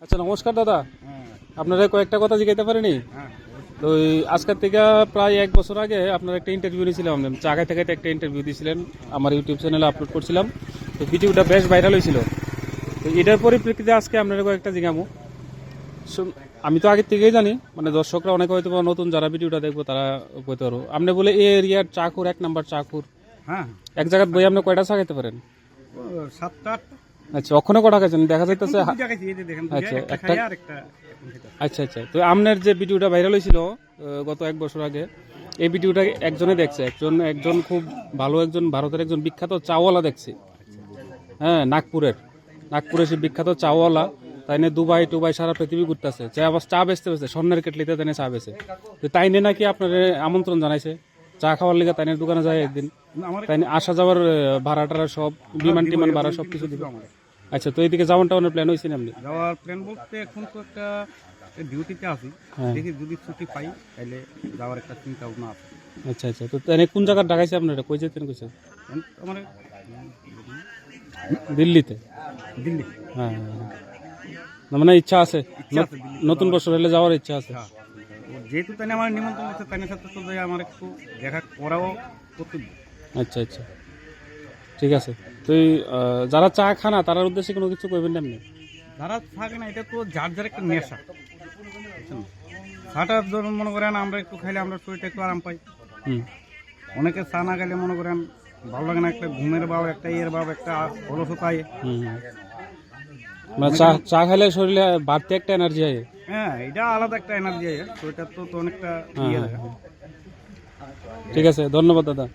আচ্ছা নমস্কার দাদা, আপনারা কয়েকটা কথা জিজ্ঞাসা পারেনি তো আজকের থেকে প্রায় 1 বছর আগে আপনার একটা ইন্টারভিউ নিয়েছিলাম, চাগাই থেকে একটা ইন্টারভিউ দিয়েছিলেন, আমার ইউটিউব চ্যানেলে আপলোড করছিলাম। তো ভিডিওটা বেশ ভাইরাল হয়েছিল। তো এটার পরিপ্রেক্ষিতে আজকে আপনারা কয়েকটা জিজ্ঞামু। আমি তো আগের থেকেই জানি, মানে দর্শকরা অনেকে হয়তো নতুন যারা ভিডিওটা দেখবো তারা বলতে পারবো আপনি বলে এই এরিয়ার চাকুর 1 নাম্বার চাকুর। হ্যাঁ, এক জায়গায় বই আপনি কয়টা চা খেতে পারেন? 7-8। আচ্ছা, ওখানে কটা খাইছেন দেখা যাইতেছে। আচ্ছা, আচ্ছা আচ্ছা, তো আপনার যে ভিডিওটা ভাইরাল হয়েছিল গত 1 বছর আগে, এই ভিডিওটা একজনে দেখছে, একজন খুব ভালো, একজন ভারতের একজন বিখ্যাত চাওয়ালা দেখছে। হ্যাঁ, নাগপুরের সে বিখ্যাত চাওয়ালা, তাই নিয়ে দুবাই টুবাই সারা পৃথিবী ঘুরতেছে, চা বেচতে স্বর্ণের কেটলিতে তাই চা বেচে। তো তাই নিয়ে নাকি আপনার আমন্ত্রণ জানাইছে চা খাওয়ার লিগে, তাই দোকানে যায় একদিন, তাই আসা যাওয়ার ভাড়া টাড়া সব, বিমান টিমান ভাড়া সব কিছু দিবে। আচ্ছা, তো এইদিকে যাওয়ার টাউনের প্ল্যান হয়েছে না? যাওয়ার প্ল্যান বলতে এখন তো একটা ডিউটিতে আছি, দেখি যদি ছুটি পাই তাহলে যাওয়ার একটা চিন্তা ভাবনা আছে। আচ্ছা আচ্ছা, তো তাই কোন জায়গায় ডাকাইছে আপনারা, কই যেতেন কইছে? আমার দিল্লিতে। দিল্লি। হ্যাঁ, মানে ইচ্ছা আছে নতুন বছর হলে যাওয়ার ইচ্ছা আছে। যেহেতু তাই আমার নিমন্ত্রণ আছে, তাই সাথে তো যাই আমার একটু দেখা করাও কর্তব্য। আচ্ছা আচ্ছা, ঠিক আছে। তো যারা চা খানা তার উদ্দেশ্যে কোনো কিছু করবেন না আপনি? যারা থাকে না, এটা তো যার যার একটা নেশা। চাটা ধরুন মনে করেন আমরা একটু খাইলে আমরা শরীরটা একটু আরাম পাই। অনেকে চা না খাইলে মনে করেন ভালো লাগে না, একটা ঘুমের ভাব, একটা ইয়ের ভাব, একটা অলসতা। মানে চা খাইলে শরীরে বাড়তি একটা এনার্জি হয়। হ্যাঁ, এটা আলাদা একটা এনার্জি হয়, শরীরটা তো অনেকটা ইয়ে লাগে। ঠিক আছে, ধন্যবাদ দাদা।